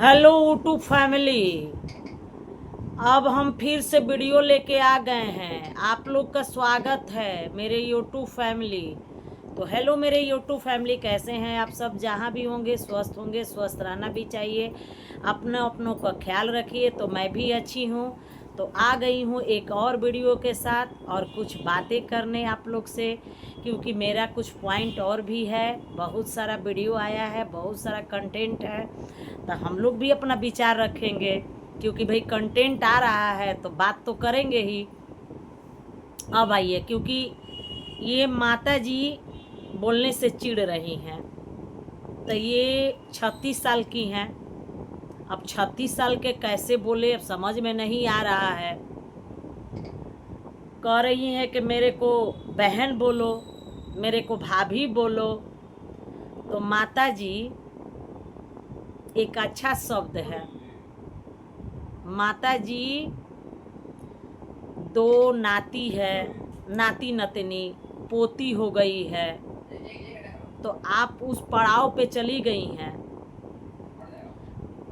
Hello YouTube family. अब हम फिर से वीडियो लेके आ गए हैं। आप लोग का स्वागत है मेरे यूट्यूब फैमिली। तो हेलो मेरे यूट्यूब फैमिली, कैसे हैं आप सब? जहाँ भी होंगे स्वस्थ रहना भी चाहिए। अपनों का ख्याल रखिए। तो मैं भी अच्छी हूँ। तो आ गई हूँ एक और वीडियो के साथ और कुछ बातें करने आप लोग से, क्योंकि मेरा कुछ पॉइंट और भी है। बहुत सारा वीडियो आया है, बहुत सारा कंटेंट है, तो हम लोग भी अपना विचार रखेंगे, क्योंकि भाई कंटेंट आ रहा है तो बात तो करेंगे ही। अब आइए, क्योंकि ये माता जी बोलने से चिढ़ रही हैं। तो ये 36 साल की हैं। अब 36 साल के कैसे बोले, अब समझ में नहीं आ रहा है। कह रही हैं कि मेरे को बहन बोलो, मेरे को भाभी बोलो। तो माता जी एक अच्छा शब्द है। माता जी दो नाती है, नाती नतनी पोती हो गई है, तो आप उस पड़ाव पे चली गई हैं।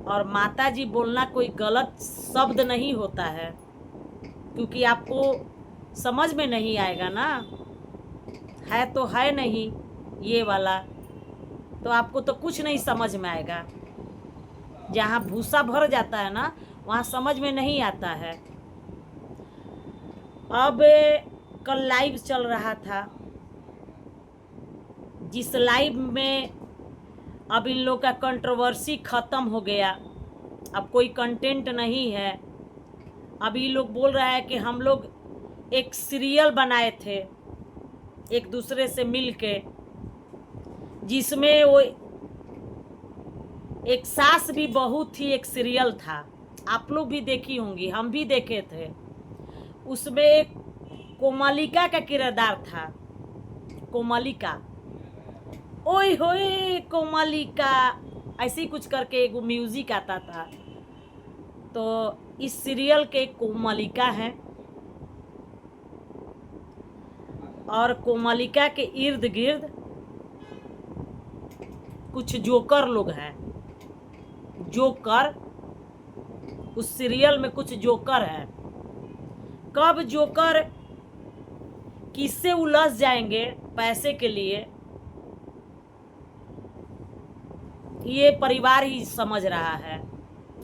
और माता जी बोलना कोई गलत शब्द नहीं होता है, क्योंकि आपको समझ में नहीं आएगा ना, है तो है नहीं ये वाला, तो आपको तो कुछ नहीं समझ में आएगा। जहाँ भूसा भर जाता है ना, वहाँ समझ में नहीं आता है। अब कल लाइव चल रहा था, जिस लाइव में अब इन लोग का कंट्रोवर्सी ख़त्म हो गया। अब कोई कंटेंट नहीं है। अब ये लोग बोल रहा है कि हम लोग एक सीरियल बनाए थे एक दूसरे से मिल के, जिसमें वो एक सास भी बहू थी, एक सीरियल था। आप लोग भी देखी होंगी, हम भी देखे थे। उसमें एक कोमलिका का किरदार था। कोमलिका, ओए होए कोमलिका, ऐसे ही कुछ करके एक म्यूजिक आता था। तो इस सीरियल के कोमलिका हैं, और कोमलिका के इर्द गिर्द कुछ जोकर लोग हैं। जोकर, उस सीरियल में कुछ जोकर हैं। कब जोकर किससे उलझ जाएंगे पैसे के लिए, ये परिवार ही समझ रहा है।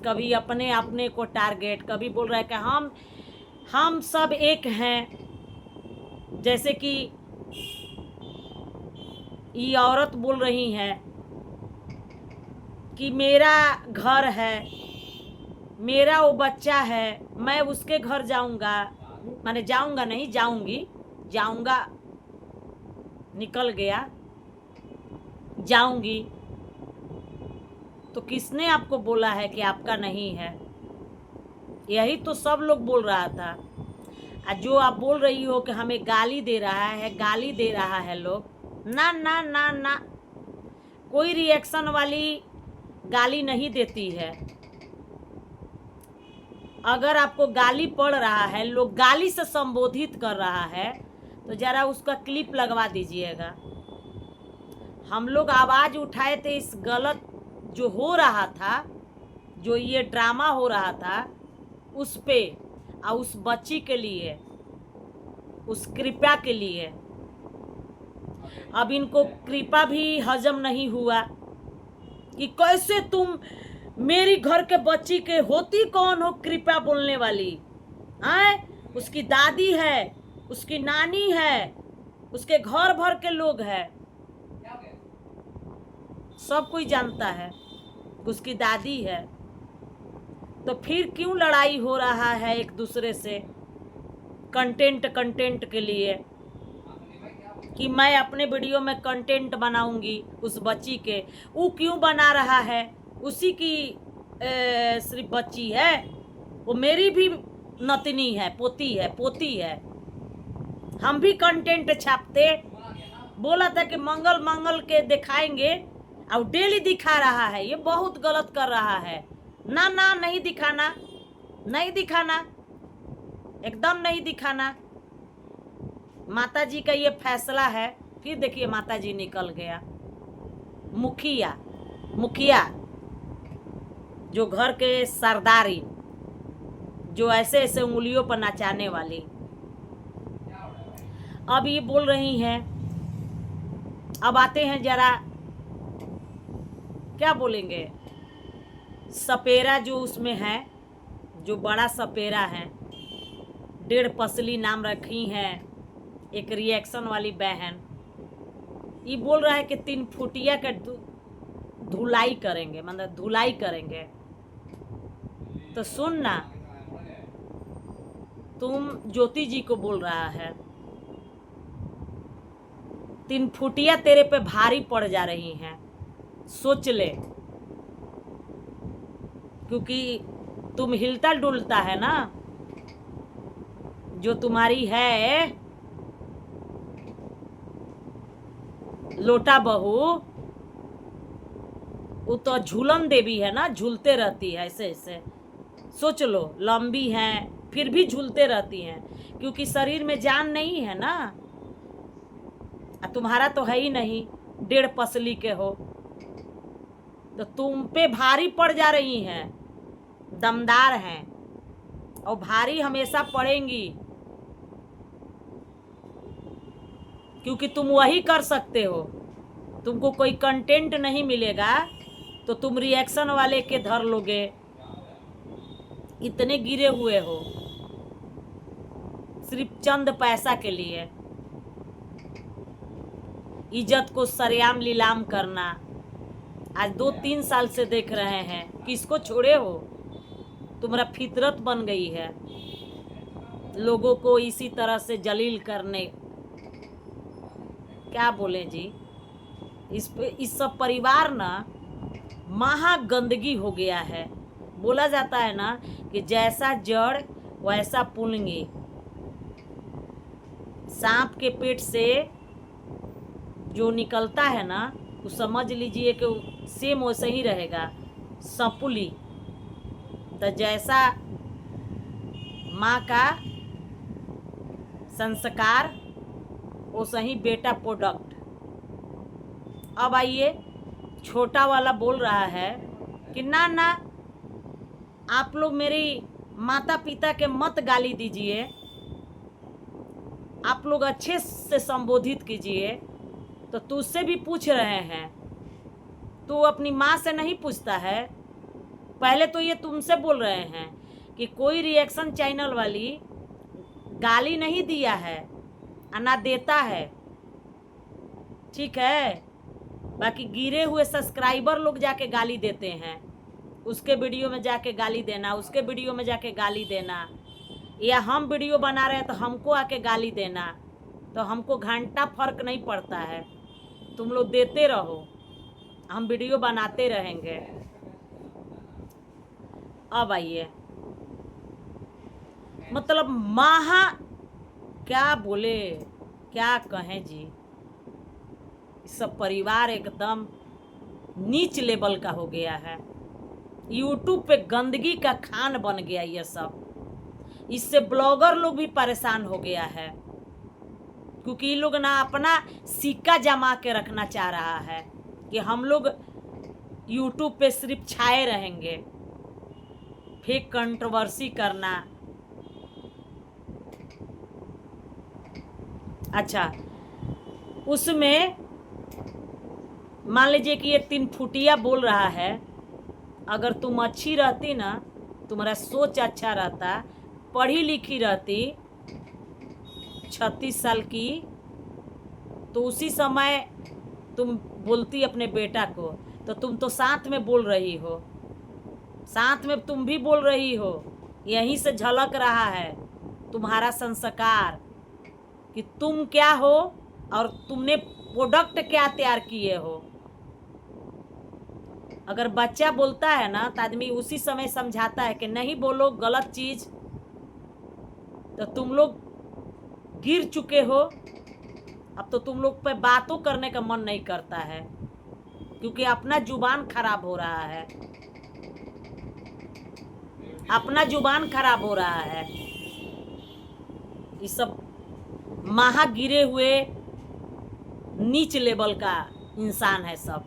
कभी अपने अपने को टारगेट, कभी बोल रहा है कि हम सब एक हैं। जैसे कि ये औरत बोल रही हैं कि मेरा घर है, मेरा वो बच्चा है, मैं उसके घर जाऊंगा, माने जाऊंगा नहीं, जाऊंगी, जाऊंगा निकल गया, जाऊंगी। तो किसने आपको बोला है कि आपका नहीं है? यही तो सब लोग बोल रहा था। जो आप बोल रही हो कि हमें गाली दे रहा है, गाली दे रहा है लोग, ना ना ना ना, कोई रिएक्शन वाली गाली नहीं देती है। अगर आपको गाली पड़ रहा है, लोग गाली से संबोधित कर रहा है, तो जरा उसका क्लिप लगवा दीजिएगा। हम लोग आवाज़ उठाए थे इस गलत जो हो रहा था, जो ये ड्रामा हो रहा था उस पे, और उस बच्ची के लिए, उस कृपा के लिए। अब इनको कृपा भी हजम नहीं हुआ कि कैसे तुम मेरी घर के बच्ची के होती कौन हो कृपा बोलने वाली? आए, उसकी दादी है, उसकी नानी है, उसके घर भर के लोग हैं, सब कोई जानता है उसकी दादी है। तो फिर क्यों लड़ाई हो रहा है एक दूसरे से कंटेंट के लिए, कि मैं अपने वीडियो में कंटेंट बनाऊंगी उस बच्ची के? वो क्यों बना रहा है? उसी की सिर्फ बच्ची है, वो मेरी भी नतनी है, पोती है। हम भी कंटेंट छापते। बोला था कि मंगल मंगल के दिखाएंगे, और डेली दिखा रहा है। ये बहुत गलत कर रहा है। ना ना, नहीं दिखाना, नहीं दिखाना, एकदम नहीं दिखाना। माता जी का ये फैसला है। फिर देखिए माता जी निकल गया। मुखिया, मुखिया जो घर के सरदारी, जो ऐसे ऐसे उंगलियों पर नचाने वाली, अब ये बोल रही हैं। अब आते हैं जरा, क्या बोलेंगे, सपेरा जो उसमें है, जो बड़ा सपेरा है, 1.5 पसली नाम रखी है एक रिएक्शन वाली बहन, ये बोल रहा है कि 3 फुटिया का धुलाई करेंगे, मतलब धुलाई करेंगे। तो सुन ना, तुम ज्योति जी को बोल रहा है 3 फुटिया तेरे पे भारी पड़ जा रही हैं, सोच ले, क्योंकि तुम हिलता डुलता है ना, जो तुम्हारी है लोटा बहू, वो तो झूलन देवी है ना, झूलते रहती है ऐसे ऐसे, सोच लो, लंबी है फिर भी झूलते रहती हैं, क्योंकि शरीर में जान नहीं है ना। तुम्हारा तो है ही नहीं, 1.5 पसली के हो, तो तुम पे भारी पड़ जा रही हैं, दमदार हैं और भारी हमेशा पड़ेंगी, क्योंकि तुम वही कर सकते हो। तुमको कोई कंटेंट नहीं मिलेगा तो तुम रिएक्शन वाले के धर लोगे, इतने गिरे हुए हो सिर्फ चंद पैसा के लिए, इज्जत को सरेआम लीलाम करना। आज 2-3 साल से देख रहे हैं, किसको छोड़े हो, तुम्हारा फितरत बन गई है लोगों को इसी तरह से जलील करने। क्या बोले जी, इस सब परिवार ना महा गंदगी हो गया है। बोला जाता है ना कि जैसा जड़ वैसा पुलंगी, सांप के पेट से जो निकलता है ना, वो समझ लीजिए कि सेम वैसे ही रहेगा, सपुली। तो जैसा माँ का संस्कार वैसा ही बेटा प्रोडक्ट। अब आइए, छोटा वाला बोल रहा है कि ना ना, आप लोग मेरी माता पिता के मत गाली दीजिए, आप लोग अच्छे से संबोधित कीजिए। तो तुझसे भी पूछ रहे हैं, तू अपनी माँ से नहीं पूछता है? पहले तो ये तुमसे बोल रहे हैं कि कोई रिएक्शन चैनल वाली गाली नहीं दिया है, ना देता है, ठीक है। बाकी गिरे हुए सब्सक्राइबर लोग जाके गाली देते हैं, उसके वीडियो में जाके गाली देना, उसके वीडियो में जाके गाली देना, या हम वीडियो बना रहे हैं तो हमको आके गाली देना। तो हमको घंटा फर्क नहीं पड़ता है, तुम लोग देते रहो, हम वीडियो बनाते रहेंगे। अब आइए, मतलब महा, क्या बोले, क्या कहें जी, सब परिवार एकदम नीच लेवल का हो गया है। यूट्यूब पे गंदगी का खान बन गया ये सब। इससे ब्लॉगर लोग भी परेशान हो गया है, क्योंकि ये लोग ना अपना सिक्का जमा के रखना चाह रहा है कि हम लोग यूट्यूब पे सिर्फ छाए रहेंगे, फेक कंट्रोवर्सी करना। अच्छा, उसमें मान लीजिए कि ये 3 फुटिया बोल रहा है, अगर तुम अच्छी रहती ना, तुम्हारा सोच अच्छा रहता, पढ़ी लिखी रहती, 36 साल की, तो उसी समय तुम बोलती अपने बेटा को। तो तुम तो साथ में बोल रही हो, साथ में तुम भी बोल रही हो, यहीं से झलक रहा है तुम्हारा संस्कार कि तुम क्या हो और तुमने प्रोडक्ट क्या तैयार किए हो। अगर बच्चा बोलता है ना तो आदमी उसी समय समझाता है कि नहीं बोलो गलत चीज, तो तुम लोग गिर चुके हो, अब तो तुम लोग पे बातों करने का मन नहीं करता है, क्योंकि अपना जुबान खराब हो रहा है, अपना जुबान खराब हो रहा है। ये सब महा गिरे हुए नीच लेवल का इंसान है सब,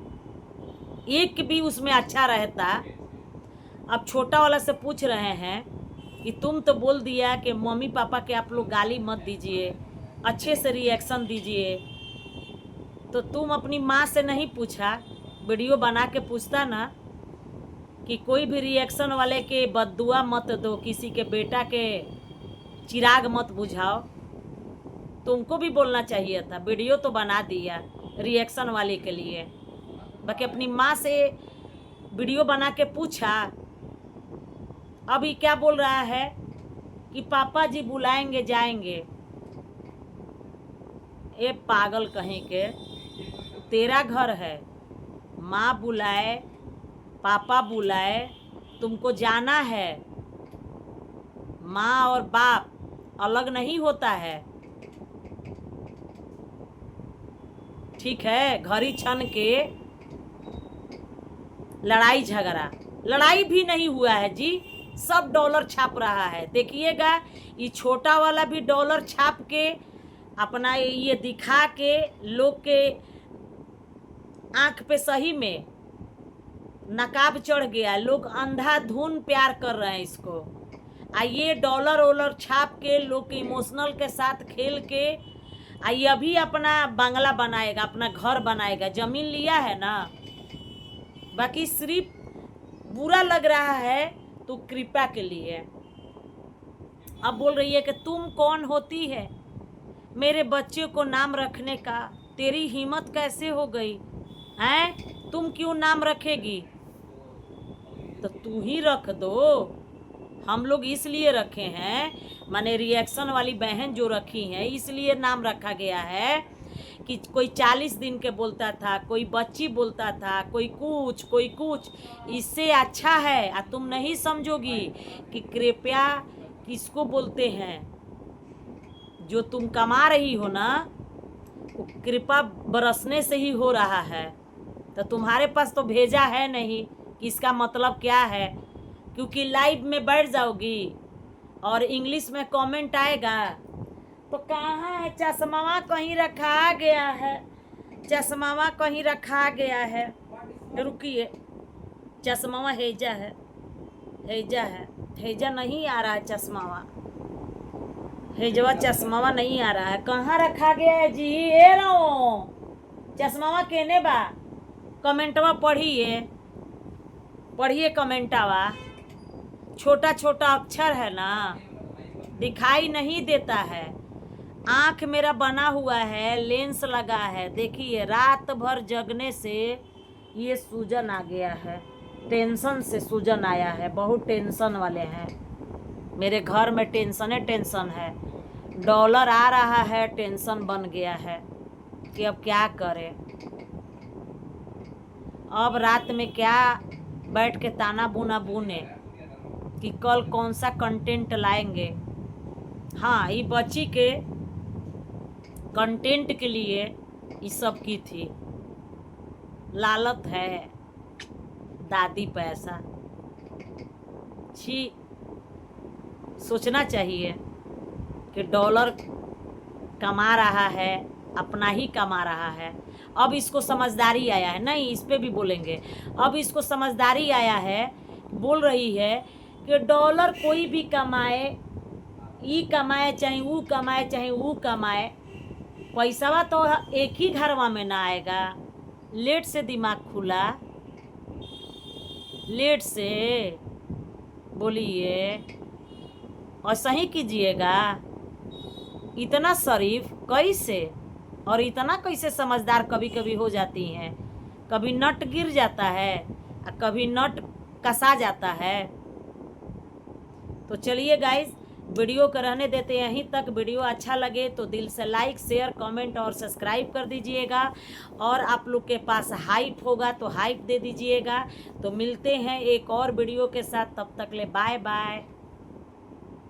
एक भी उसमें अच्छा रहता अब छोटा वाला से पूछ रहे हैं कि तुम तो बोल दिया कि मम्मी पापा के आप लोग गाली मत दीजिए, अच्छे से रिएक्शन दीजिए, तो तुम अपनी माँ से नहीं पूछा? वीडियो बना के पूछता ना कि कोई भी रिएक्शन वाले के बद्दुआ मत दो, किसी के बेटा के चिराग मत बुझाओ। तुमको भी बोलना चाहिए था। वीडियो तो बना दिया रिएक्शन वाले के लिए, बाकी अपनी माँ से वीडियो बना के पूछा? अभी क्या बोल रहा है कि पापा जी बुलाएंगे जाएंगे। ए पागल कहीं के, तेरा घर है, माँ बुलाए पापा बुलाए, तुमको जाना है। माँ और बाप अलग नहीं होता है, ठीक है? घड़ी छन के लड़ाई झगड़ा, लड़ाई भी नहीं हुआ है जी, सब डॉलर छाप रहा है। देखिएगा, ये छोटा वाला भी डॉलर छाप के अपना ये दिखा के लोग के आंख पे सही में नकाब चढ़ गया। लोग अंधाधुन प्यार कर रहे हैं इसको। ये डॉलर वॉलर छाप के लोग के इमोशनल के साथ खेल के ये अभी अपना बंगला बनाएगा, अपना घर बनाएगा। जमीन लिया है ना, बाकी सिर्फ बुरा लग रहा है तो कृपा के लिए। अब बोल रही है कि तुम कौन होती है मेरे बच्चे को नाम रखने का? तेरी हिम्मत कैसे हो गई हैं? तुम क्यों नाम रखेगी? तो तू ही रख दो। हम लोग इसलिए रखे हैं, माने रिएक्शन वाली बहन जो रखी है इसलिए नाम रखा गया है कि कोई 40 दिन के बोलता था, कोई बच्ची बोलता था, कोई कुछ। इससे अच्छा है तुम नहीं समझोगी कि कृपया किसको बोलते हैं। जो तुम कमा रही हो ना, वो कृपा बरसने से ही हो रहा है। तो तुम्हारे पास तो भेजा है नहीं कि इसका मतलब क्या है, क्योंकि लाइव में बैठ जाओगी और इंग्लिश में कमेंट आएगा तो कहाँ है चश्मा कहीं रखा गया है, चश्मा कहीं रखा गया है। रुकिए, चश्मा हेजा है, हेजा नहीं आ रहा है, चश्मा हेजवा चश्मा नहीं आ रहा है। कहाँ रखा गया है जी? ए रो चश्मा केने बा? कमेंटवा पढ़िए कमेंटवा। छोटा छोटा अक्षर है ना, दिखाई नहीं देता है। आँख मेरा बना हुआ है, लेंस लगा है। देखिए, रात भर जगने से ये सूजन आ गया है, टेंशन से सूजन आया है। बहुत टेंशन वाले हैं मेरे घर में, टेंशन है। डॉलर आ रहा है, टेंशन बन गया है कि अब क्या करें। अब रात में क्या बैठ के ताना बुना बुने कि कल कौन सा कंटेंट लाएंगे। हाँ, ये बच्ची के कंटेंट के लिए ये सब की थी। लालत है दादी पैसा। छी, सोचना चाहिए कि डॉलर कमा रहा है, अपना ही कमा रहा है। अब इसको समझदारी आया है, नहीं इस पे भी बोलेंगे। अब इसको समझदारी आया है, बोल रही है कि डॉलर कोई भी कमाए, ई कमाए चाहे वो कमाए, चाहे वो कमाए, पैसावा तो एक ही घरवा में ना आएगा। लेट से दिमाग खुला, लेट से बोलिए और सही कीजिएगा। इतना शरीफ कैसे और इतना कैसे समझदार कभी कभी हो जाती हैं। कभी नट गिर जाता है और कभी नट कसा जाता है। तो चलिए गाइस, वीडियो को रहने देते यहीं तक। वीडियो अच्छा लगे तो दिल से लाइक, शेयर, कमेंट और सब्सक्राइब कर दीजिएगा। और आप लोग के पास हाइप होगा तो हाइप दे दीजिएगा। तो मिलते हैं एक और वीडियो के साथ, तब तक ले बाय बाय।